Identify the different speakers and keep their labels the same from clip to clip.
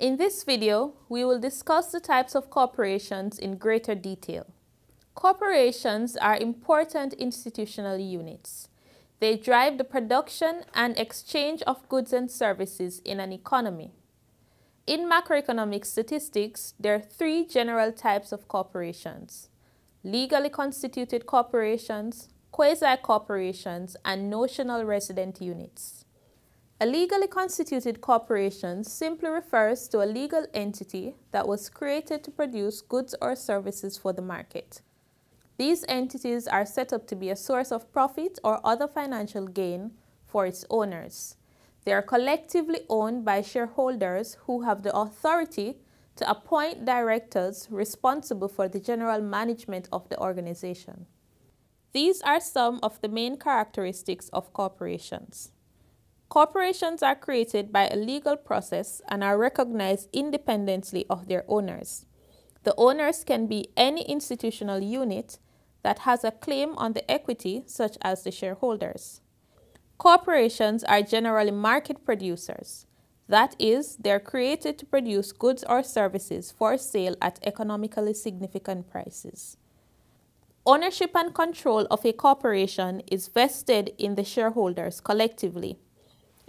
Speaker 1: In this video, we will discuss the types of corporations in greater detail. Corporations are important institutional units. They drive the production and exchange of goods and services in an economy. In macroeconomic statistics, there are three general types of corporations: legally constituted corporations, quasi-corporations, and notional resident units. A legally constituted corporation simply refers to a legal entity that was created to produce goods or services for the market. These entities are set up to be a source of profit or other financial gain for its owners. They are collectively owned by shareholders who have the authority to appoint directors responsible for the general management of the organization. These are some of the main characteristics of corporations. Corporations are created by a legal process and are recognized independently of their owners. The owners can be any institutional unit that has a claim on the equity, such as the shareholders. Corporations are generally market producers. That is, they are created to produce goods or services for sale at economically significant prices. Ownership and control of a corporation is vested in the shareholders collectively.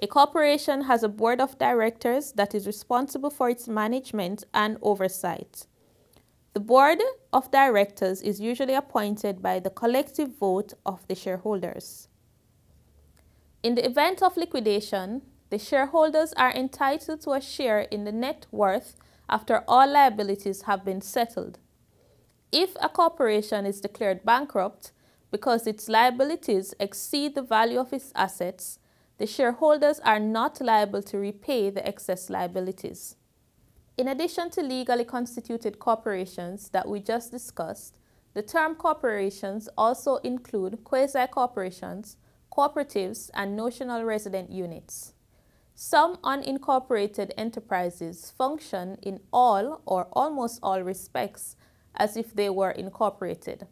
Speaker 1: A corporation has a board of directors that is responsible for its management and oversight. The board of directors is usually appointed by the collective vote of the shareholders. In the event of liquidation, the shareholders are entitled to a share in the net worth after all liabilities have been settled. If a corporation is declared bankrupt because its liabilities exceed the value of its assets, the shareholders are not liable to repay the excess liabilities. In addition to legally constituted corporations that we just discussed, the term corporations also include quasi-corporations, cooperatives, and notional resident units. Some unincorporated enterprises function in all or almost all respects as if they were incorporated.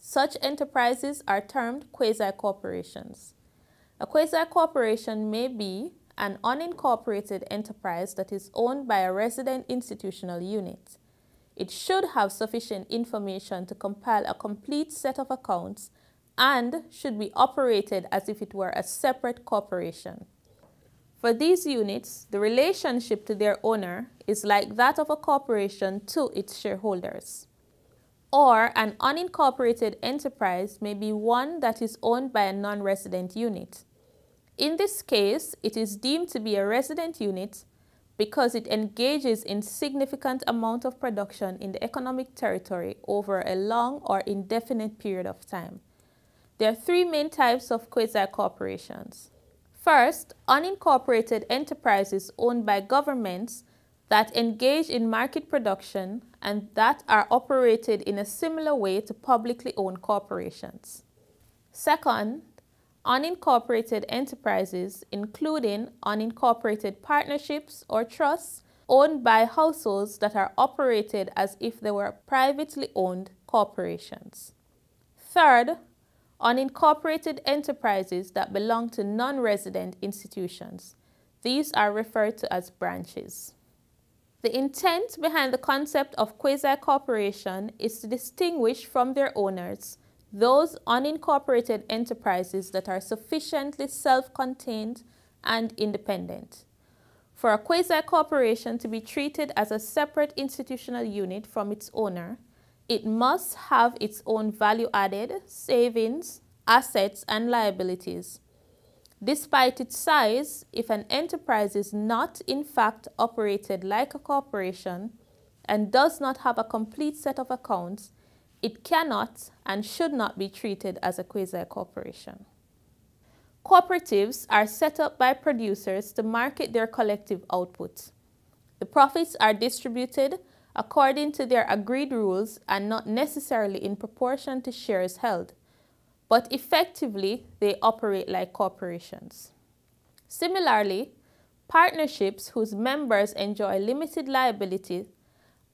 Speaker 1: Such enterprises are termed quasi-corporations. A quasi-corporation may be an unincorporated enterprise that is owned by a resident institutional unit. It should have sufficient information to compile a complete set of accounts and should be operated as if it were a separate corporation. For these units, the relationship to their owner is like that of a corporation to its shareholders. Or an unincorporated enterprise may be one that is owned by a non-resident unit. In this case, it is deemed to be a resident unit because it engages in significant amount of production in the economic territory over a long or indefinite period of time. There are three main types of quasi-corporations. First, unincorporated enterprises owned by governments that engage in market production and that are operated in a similar way to publicly owned corporations. Second, unincorporated enterprises, including unincorporated partnerships or trusts owned by households that are operated as if they were privately owned corporations. Third, unincorporated enterprises that belong to non-resident institutions. These are referred to as branches. The intent behind the concept of quasi-corporation is to distinguish from their owners those unincorporated enterprises that are sufficiently self-contained and independent. For a quasi-corporation to be treated as a separate institutional unit from its owner, it must have its own value-added, savings, assets, and liabilities. Despite its size, if an enterprise is not in fact operated like a corporation and does not have a complete set of accounts, it cannot and should not be treated as a quasi-corporation. Cooperatives are set up by producers to market their collective output. The profits are distributed according to their agreed rules and not necessarily in proportion to shares held, but effectively they operate like corporations. Similarly, partnerships whose members enjoy limited liability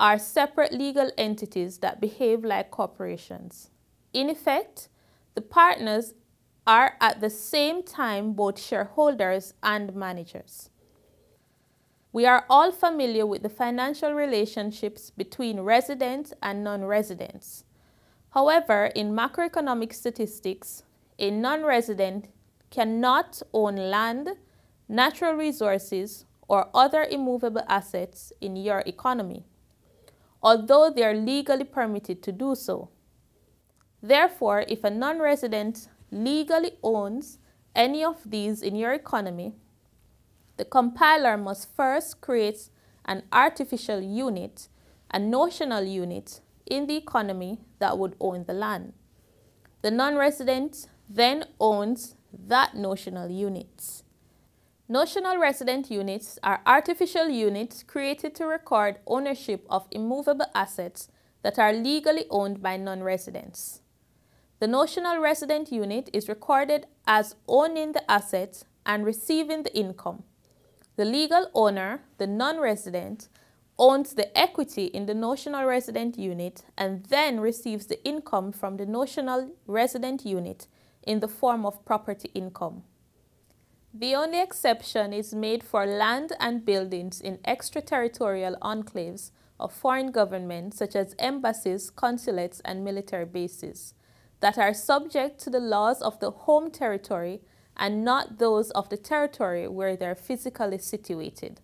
Speaker 1: are separate legal entities that behave like corporations. In effect, the partners are at the same time both shareholders and managers. We are all familiar with the financial relationships between residents and non-residents. However, in macroeconomic statistics, a non-resident cannot own land, natural resources, or other immovable assets in your economy, although they are legally permitted to do so. Therefore, if a non-resident legally owns any of these in your economy, the compiler must first create an artificial unit, a notional unit, in the economy that would own the land. The non-resident then owns that notional unit. Notional resident units are artificial units created to record ownership of immovable assets that are legally owned by non-residents. The notional resident unit is recorded as owning the asset and receiving the income. The legal owner, the non-resident, owns the equity in the notional resident unit and then receives the income from the notional resident unit in the form of property income. The only exception is made for land and buildings in extraterritorial enclaves of foreign governments such as embassies, consulates, and military bases that are subject to the laws of the home territory and not those of the territory where they are physically situated.